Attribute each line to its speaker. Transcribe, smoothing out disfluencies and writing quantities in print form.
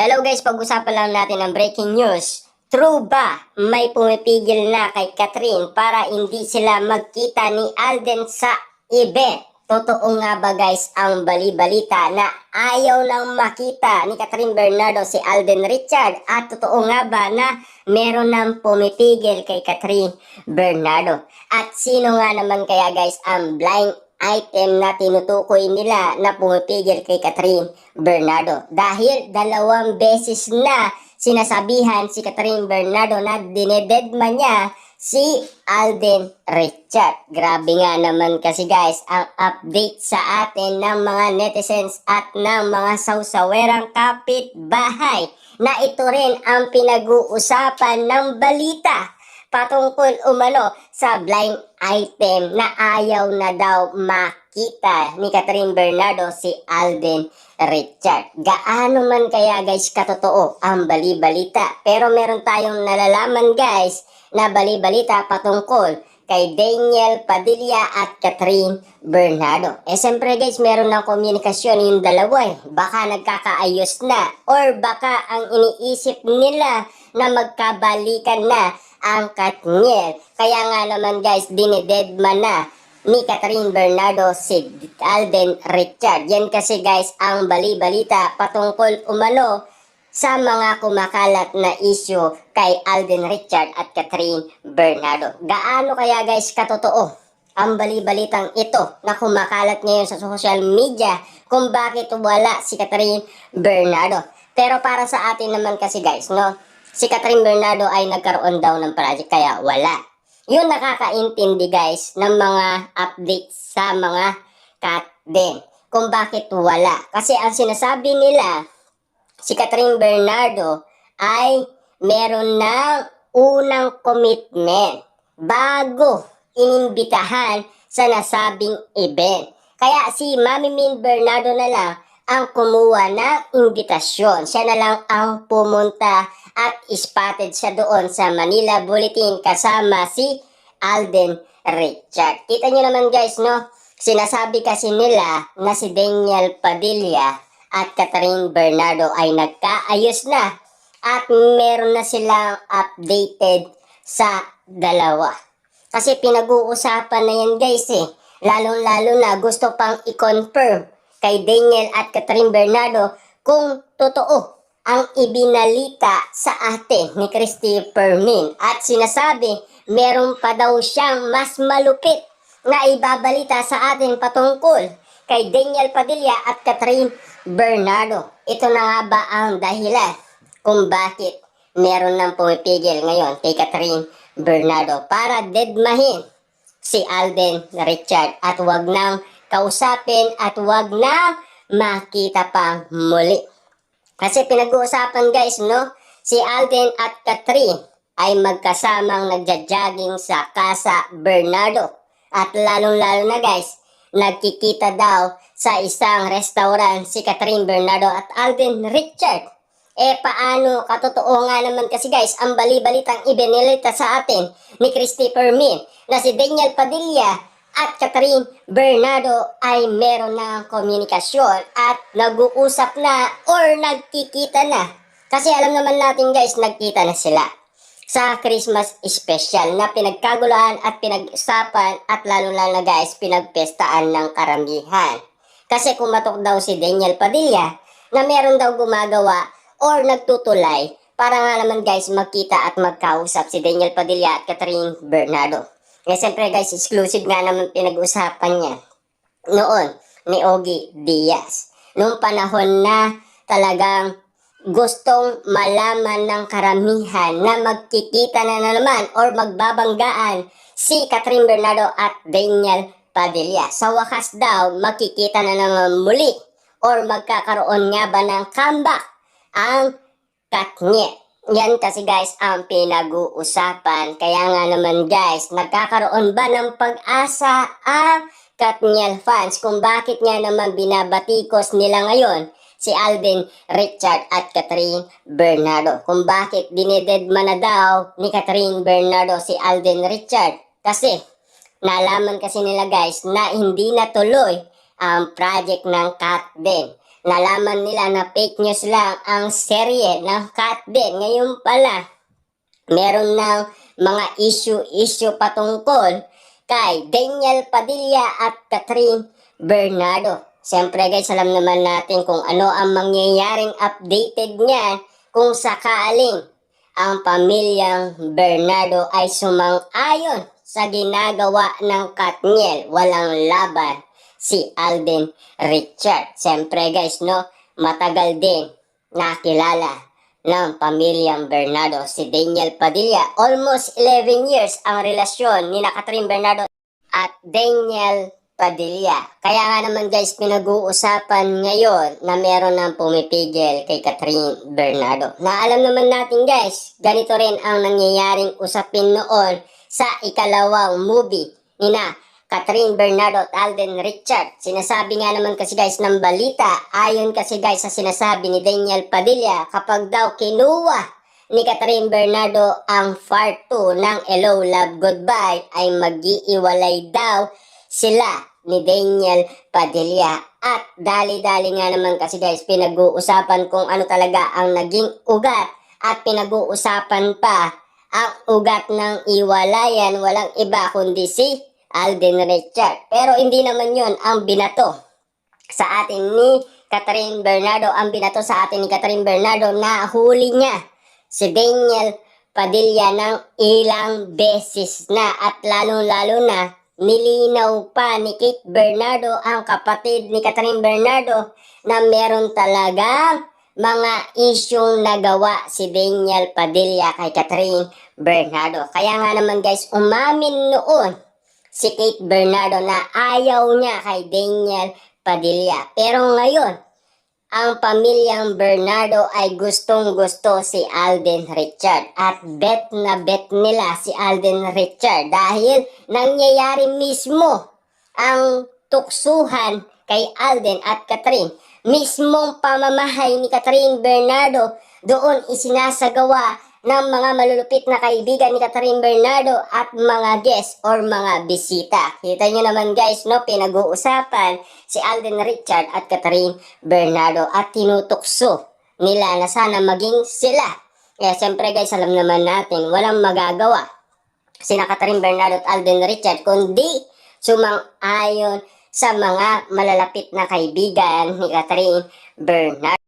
Speaker 1: Hello guys, pag-usapan lang natin ang breaking news. True ba may pumipigil na kay Catherine para hindi sila magkita ni Alden sa event? Totoo nga ba guys ang bali-balita na ayaw nang makita ni Catherine Bernardo si Alden Richard? At totoo nga ba na meron nang pumipigil kay Catherine Bernardo? At sino nga naman kaya guys ang blind item na tinutukoy nila na pumipigil kay Catherine Bernardo? Dahil 2 beses na sinasabihan si Catherine Bernardo na dinededma niya si Alden Richard. Grabe nga naman kasi guys ang update sa atin ng mga netizens at ng mga sausawerang kapitbahay na ito rin ang pinag-uusapan ng balita patungkol umano sa blind item na ayaw na daw makita ni Catherine Bernardo si Alden Richard. Gaano man kaya guys katotoo ang bali-balita? Pero meron tayong nalalaman guys na bali-balita patungkol kay Daniel Padilla at Catherine Bernardo. Siyempre guys, meron ng komunikasyon yung dalawa Baka nagkakaayos na or baka ang iniisip nila na magkabalikan na ang Katniel. Kaya nga naman guys, dinededma na ni Catherine Bernardo si Alden Richard. Yan kasi guys ang bali-balita patungkol umano sa mga kumakalat na issue kay Alden Richard at Catherine Bernardo. Gaano kaya guys katotoo ang bali-balitang ito na kumakalat ngayon sa social media kung bakit wala si Catherine Bernardo? Pero para sa atin naman kasi guys, no? Si Catherine Bernardo ay nagkaroon daw ng project kaya wala. Yun nakakaintindi guys ng mga updates sa mga cat din kung bakit wala. Kasi ang sinasabi nila, si Catherine Bernardo ay meron ng unang commitment bago inimbitahan sa nasabing event. Kaya si Mami Min Bernardo na lang ang kumuha ng imbitasyon. Siya na lang ang pumunta at spotted siya doon sa Manila Bulletin kasama si Alden Richard. Kita nyo naman guys, no? Sinasabi kasi nila na si Daniel Padilla at Catherine Bernardo ay nagkaayos na at meron na silang updated sa dalawa. Kasi pinag-uusapan na yan guys Lalong-lalo na gusto pang i-confirm kay Daniel at Catherine Bernardo kung totoo ang ibinalita sa atin ni Christopher Min. At sinasabi, meron pa daw siyang mas malupit na ibabalita sa atin patungkol kay Daniel Padilla at Catherine Bernardo. Ito na nga ba ang dahilan kung bakit meron nang pumipigil ngayon kay Catherine Bernardo para dedmahin si Alden Richard at wag nang kausapin at wag nang makita pang muli. Kasi pinag-uusapan guys, no? Si Alden at Catherine ay magkasamang nagja-jogging sa Casa Bernardo. At lalong-lalo na guys, nagkikita daw sa isang restaurant si Catherine Bernardo at Alden Richard. Paano? Katotoo nga naman kasi guys, ang bali-balitang ibinilita sa atin ni Christopher Min na si Daniel Padilla at Catherine Bernardo ay meron ng komunikasyon at nag-uusap na or nagkikita na. Kasi alam naman natin guys, nagkita na sila sa Christmas special na pinagkaguluhan at pinag-usapan at lalo-lalo na guys, pinagpestaan ng karamihan. Kasi kumatok daw si Daniel Padilla na meron daw gumagawa or nagtutulay para nga naman guys magkita at magkausap si Daniel Padilla at Catherine Bernardo. Siyempre guys, exclusive nga naman pinag-usapan niya noon ni Ogie Diaz. Noong panahon na talagang gustong malaman ng karamihan na magkikita na naman or magbabanggaan si Catherine Bernardo at Daniel Padilla. Sa wakas daw, makikita na naman muli or magkakaroon nga ba ng comeback ang Katniel. Yan kasi guys ang pinag-uusapan. Kaya nga naman guys, nagkakaroon ba ng pag-asa ang Katniel fans kung bakit nga naman binabatikos nila ngayon si Alden Richard at Catherine Bernardo? Kung bakit dinededma na daw ni Catherine Bernardo si Alden Richard? Kasi nalaman kasi nila guys na hindi natuloy ang project ng Kat din. nalaman nila na fake news lang ang serye ng Kat din. Ngayon pala, meron ng mga issue patungkol kay Daniel Padilla at Catherine Bernardo. Siyempre guys, alam naman natin kung ano ang mangyayaring updated niyan kung sakaling ang pamilyang Bernardo ay sumang-ayon sa ginagawa ng Katniel. Walang laban si Alden Richard. Siyempre guys, no, matagal din nakilala ng pamilyang Bernardo si Daniel Padilla. Almost 11 years ang relasyon ni Catherine Bernardo at Daniel Padilla. Kaya nga naman guys, pinag-uusapan ngayon na meron ng pumipigil kay Catherine Bernardo. Na alam naman natin guys, ganito rin ang nangyayaring usapin noon sa ikalawang movie ni Catherine Bernardo at Alden Richard. Sinasabi nga naman kasi guys ng balita, ayon kasi guys sa sinasabi ni Daniel Padilla, kapag daw kinuha ni Catherine Bernardo ang part 2 ng Hello Love Goodbye ay mag-iiwalay daw sila ni Daniel Padilla. At dali-dali nga naman kasi guys, pinag-uusapan kung ano talaga ang naging ugat at pinag-uusapan pa ang ugat ng iwalayan, walang iba kundi si Alden Richard. Pero hindi naman yon ang binato sa atin ni Catherine Bernardo. Ang binato sa atin ni Catherine Bernardo na huli niya si Daniel Padilla ng ilang beses na, at lalo-lalo na nilinaw pa ni Kate Bernardo, ang kapatid ni Catherine Bernardo, na meron talagang mga isyong nagawa si Daniel Padilla kay Catherine Bernardo. Kaya nga naman guys, umamin noon si Kate Bernardo na ayaw niya kay Daniel Padilla. Pero ngayon, ang pamilyang Bernardo ay gustong-gusto si Alden Richard. At bet na bet nila si Alden Richard dahil nangyayari mismo ang tuksuhan kay Alden at Catherine. Mismong pamamahay ni Catherine Bernardo doon isinasagawa ng mga malulupit na kaibigan ni Catherine Bernardo at mga guest or mga bisita. Kita nyo naman guys, no, pinag-uusapan si Alden Richard at Catherine Bernardo at tinutukso nila na sana maging sila. Kaya siyempre guys, alam naman natin, walang magagawa sina Catherine Bernardo at Alden Richard kundi sumang-ayon sa mga malalapit na kaibigan ni Catherine Bernardo.